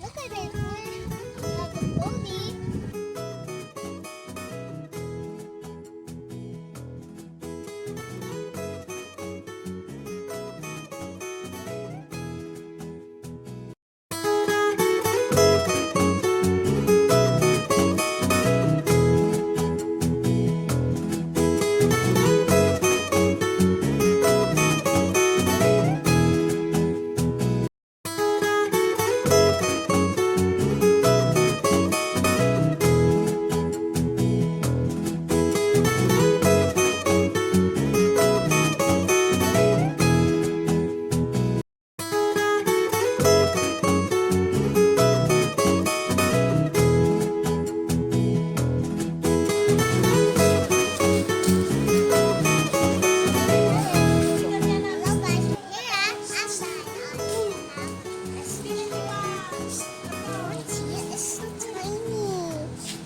Look at it. Like a booty.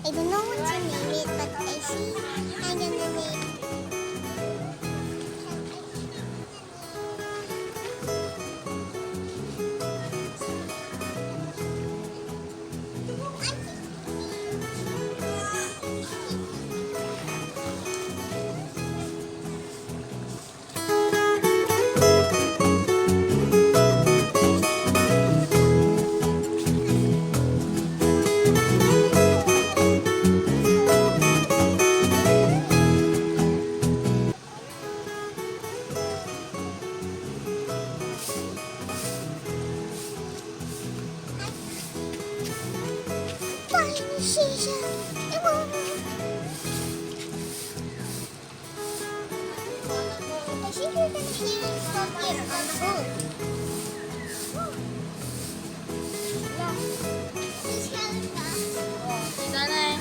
I don't know what to name it, but I see I'm gonna name Fine season. I think you're gonna hear something on food. Is Sana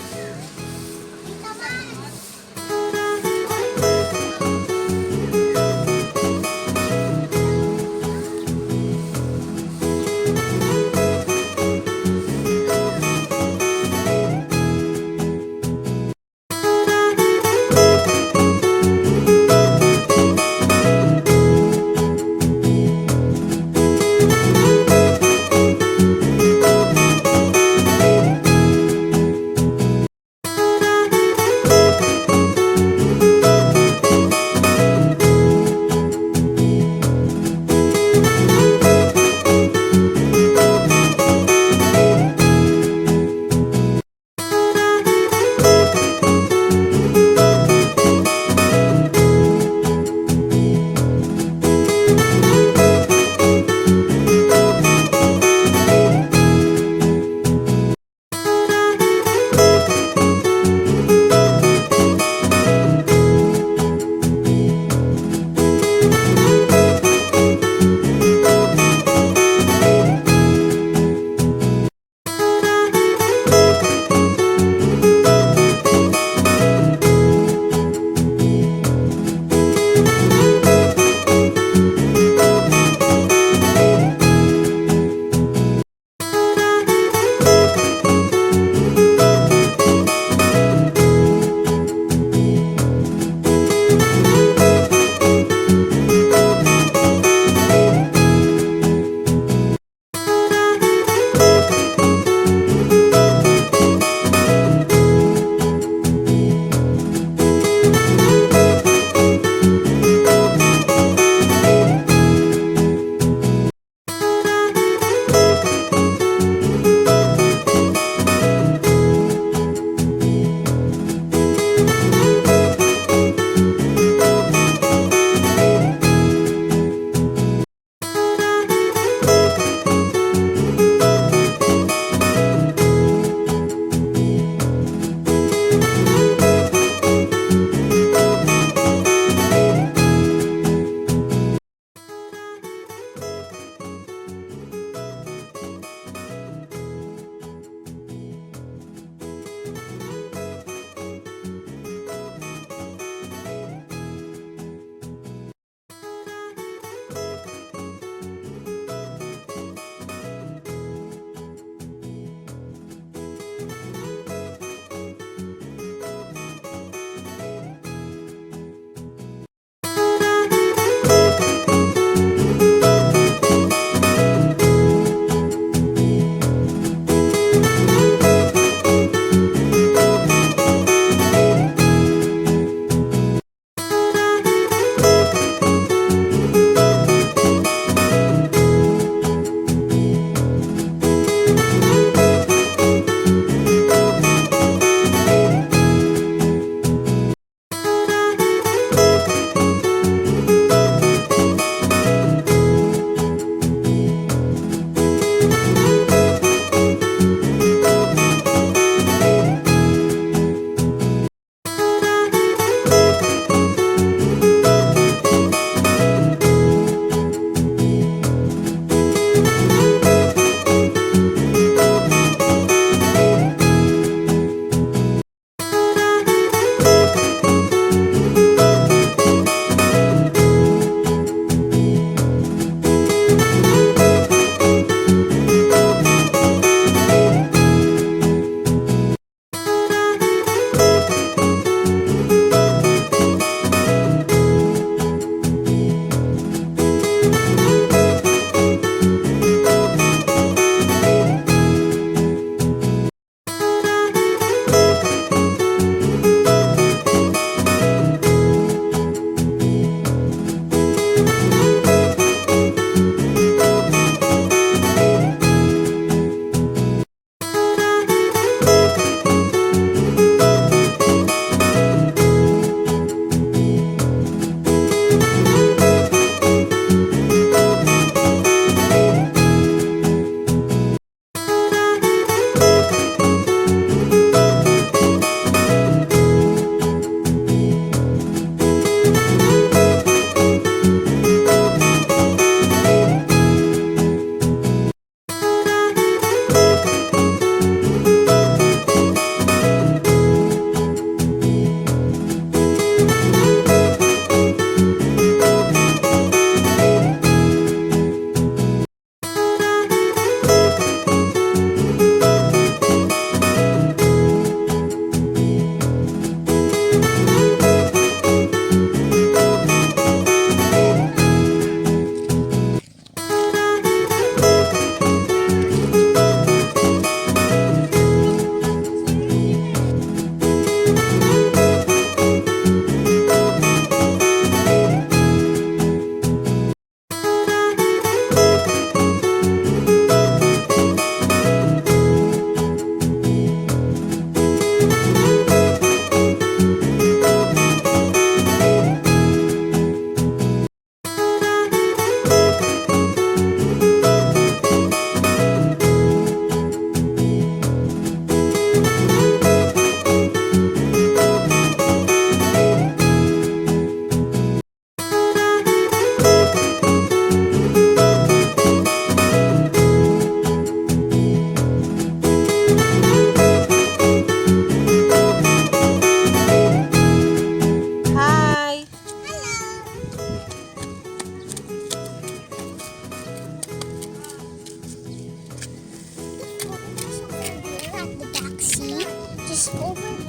over here.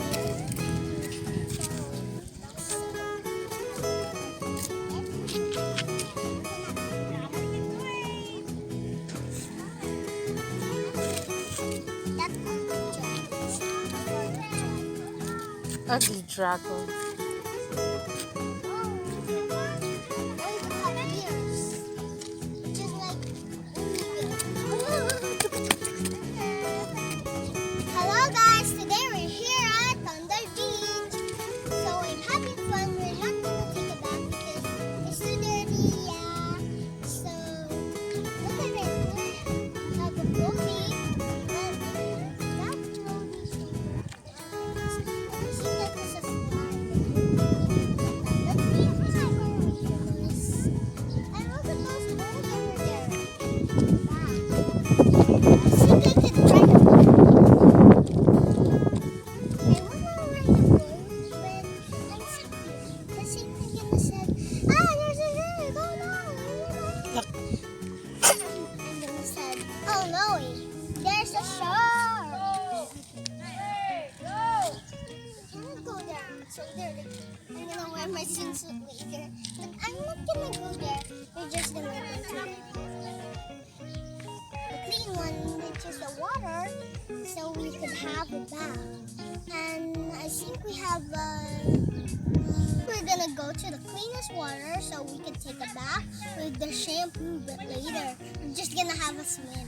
Ugly dragon. Hello guys, today we're here at Thunder Beach. So I'm having fun. We're not gonna take a bath because it's too dirty, yeah. So look at it. We have a floaty. And that floaty see that there's a slide. Let's see if this is where we goes. And look at those boulders over there. Wow. I think I could ride a boat. I wanna ride a boat when I'm sleeping. Kasi I'm gonna say, there's a shark! Oh no! I'm gonna say, oh no! There's a shark! Can't go there. So there, I'm gonna wear my swimsuit later. But I'm not gonna go there. We're just gonna go to the clean one, which is the water, so we could have a bath. And I think we're gonna go to the cleanest water so we can take a bath with the shampoo, but later we're just gonna have a swim.